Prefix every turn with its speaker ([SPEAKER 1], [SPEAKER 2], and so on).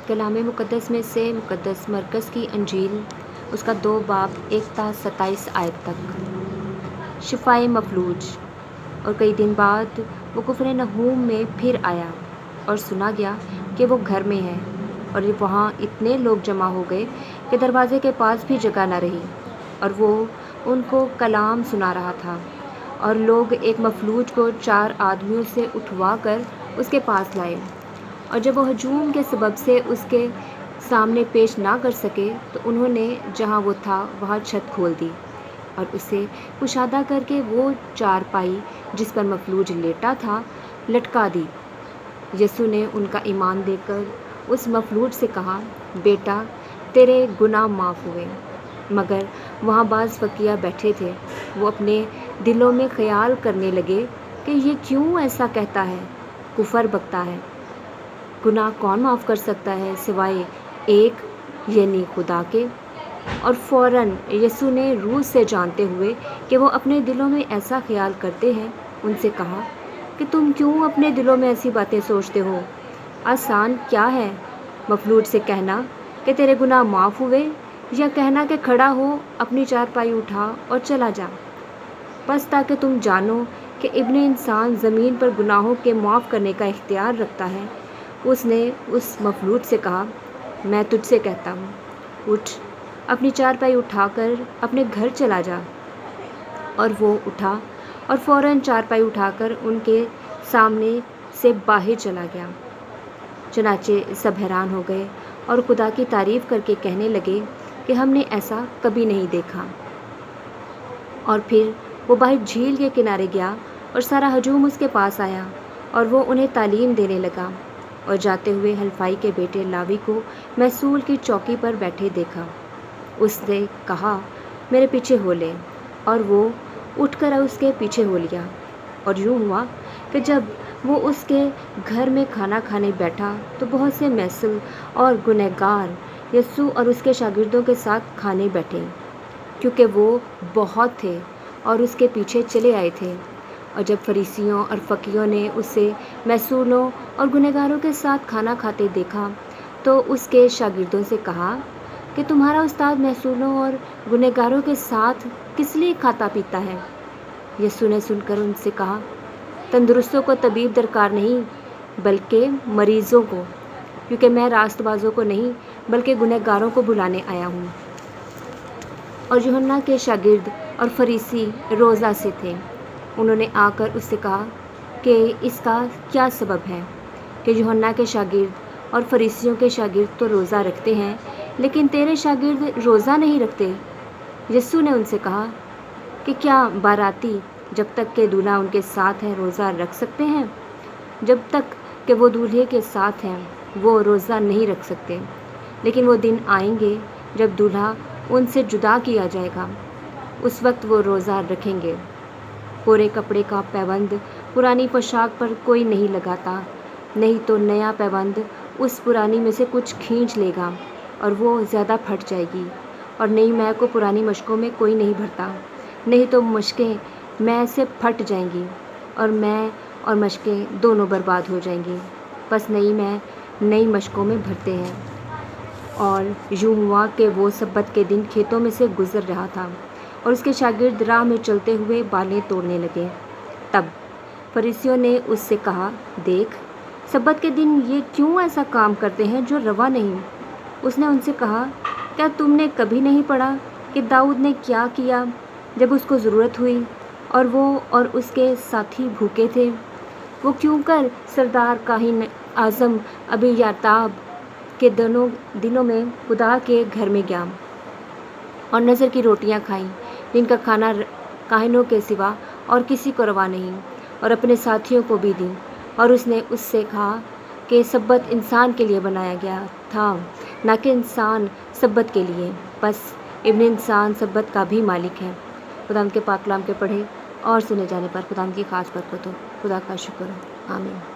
[SPEAKER 1] کلام مقدس میں سے مقدس مرکز کی انجیل اس کا 2 باب 1 تا 27 آیت تک۔ شفائے مفلوج۔ اور کئی دن بعد وہ کفر نحوم میں پھر آیا اور سنا گیا کہ وہ گھر میں ہے، اور وہاں اتنے لوگ جمع ہو گئے کہ دروازے کے پاس بھی جگہ نہ رہی، اور وہ ان کو کلام سنا رہا تھا۔ اور لوگ ایک مفلوج کو 4 آدمیوں سے اٹھوا کر اس کے پاس لائے، اور جب وہ ہجوم کے سبب سے اس کے سامنے پیش نہ کر سکے تو انہوں نے جہاں وہ تھا وہاں چھت کھول دی اور اسے کشادہ کر کے وہ چارپائی جس پر مفلوج لیٹا تھا لٹکا دی۔ یسوع نے ان کا ایمان دیکھ کر اس مفلوج سے کہا، بیٹا، تیرے گناہ معاف ہوئے۔ مگر وہاں بعض فقیہ بیٹھے تھے، وہ اپنے دلوں میں خیال کرنے لگے کہ یہ کیوں ایسا کہتا ہے، کفر بکتا ہے۔ گناہ کون معاف کر سکتا ہے سوائے ایک، یعنی خدا کے؟ اور فوراً یسوع نے روح سے جانتے ہوئے کہ وہ اپنے دلوں میں ایسا خیال کرتے ہیں، ان سے کہا کہ تم کیوں اپنے دلوں میں ایسی باتیں سوچتے ہو؟ آسان کیا ہے مفلوج سے کہنا کہ تیرے گناہ معاف ہوئے، یا کہنا کہ کھڑا ہو، اپنی چارپائی اٹھا اور چلا جا؟ بس تاکہ تم جانو کہ ابن انسان زمین پر گناہوں کے معاف کرنے کا اختیار رکھتا ہے۔ اس نے اس مفلوج سے کہا، میں تجھ سے کہتا ہوں، اٹھ، اپنی چارپائی اٹھا کر اپنے گھر چلا جا۔ اور وہ اٹھا اور فوراً چارپائی اٹھا کر ان کے سامنے سے باہر چلا گیا۔ چنانچہ سب حیران ہو گئے اور خدا کی تعریف کر کے کہنے لگے کہ ہم نے ایسا کبھی نہیں دیکھا۔ اور پھر وہ باہر جھیل کے کنارے گیا اور سارا ہجوم اس کے پاس آیا، اور وہ انہیں تعلیم دینے لگا۔ اور جاتے ہوئے حلفائی کے بیٹے لاوی کو محصول کی چوکی پر بیٹھے دیکھا۔ اس نے کہا، میرے پیچھے ہو لے، اور وہ اٹھ کر اس کے پیچھے ہو لیا۔ اور یوں ہوا کہ جب وہ اس کے گھر میں کھانا کھانے بیٹھا تو بہت سے محصل اور گنہگار یسوع اور اس کے شاگردوں کے ساتھ کھانے بیٹھے، کیونکہ وہ بہت تھے اور اس کے پیچھے چلے آئے تھے۔ اور جب فریسیوں اور فقیہوں نے اسے محصولوں اور گنہگاروں کے ساتھ کھانا کھاتے دیکھا تو اس کے شاگردوں سے کہا کہ تمہارا استاد محصولوں اور گنہگاروں کے ساتھ کس لیے کھاتا پیتا ہے؟ یسوع نے سن کر ان سے کہا، تندرستوں کو طبیب درکار نہیں بلکہ مریضوں کو، کیونکہ میں راست بازوں کو نہیں بلکہ گنہگاروں کو بلانے آیا ہوں۔ اور یوحنا کے شاگرد اور فریسی روزہ سے تھے۔ انہوں نے آ کر اس سے کہا کہ اس کا کیا سبب ہے کہ یوحنا کے شاگرد اور فریسیوں کے شاگرد تو روزہ رکھتے ہیں لیکن تیرے شاگرد روزہ نہیں رکھتے؟ یسوع نے ان سے کہا کہ کیا باراتی جب تک کہ دولہا ان کے ساتھ ہے روزہ رکھ سکتے ہیں؟ جب تک کہ وہ دولہے کے ساتھ ہیں وہ روزہ نہیں رکھ سکتے، لیکن وہ دن آئیں گے جب دولہا ان سے جدا کیا جائے گا، اس وقت وہ روزہ رکھیں گے۔ کورے کپڑے کا پیوند پرانی پوشاک پر کوئی نہیں لگاتا، نہیں تو نیا پیوند اس پرانی میں سے کچھ کھینچ لے گا اور وہ زیادہ پھٹ جائے گی، اور نئی مے کو پرانی مشکوں میں کوئی نہیں بھرتا، نہیں تو مشکیں مے سے پھٹ جائیں گی اور مے اور مشکیں دونوں برباد ہو جائیں گی۔ بس نئی مے نئی مشکوں میں بھرتے ہیں۔ اور یوں ہوا کہ وہ سبت کے دن کھیتوں میں سے گزر رہا تھا اور اس کے شاگرد راہ میں چلتے ہوئے بالیں توڑنے لگے۔ تب فریسیوں نے اس سے کہا، دیکھ، سبت کے دن یہ کیوں ایسا کام کرتے ہیں جو روا نہیں؟ اس نے ان سے کہا، کیا تم نے کبھی نہیں پڑھا کہ داؤد نے کیا کیا جب اس کو ضرورت ہوئی اور وہ اور اس کے ساتھی بھوکے تھے؟ وہ کیوں کر سردار کاہن اعظم ابیاتار کے دنوں میں خدا کے گھر میں گیا اور نذر کی روٹیاں کھائیں جن کا کھانا کاہنوں کے سوا اور کسی کو روا نہیں، اور اپنے ساتھیوں کو بھی دیں۔ اور اس نے اس سے کہا کہ سبت انسان کے لیے بنایا گیا تھا، نہ کہ انسان سبت کے لیے۔ بس ابن انسان سبت کا بھی مالک ہے۔ خدا کے پاک کلام کے پڑھے اور سنے جانے پر خدا کی خاص برکت ہو۔ خدا کا شکر ہو، آمین۔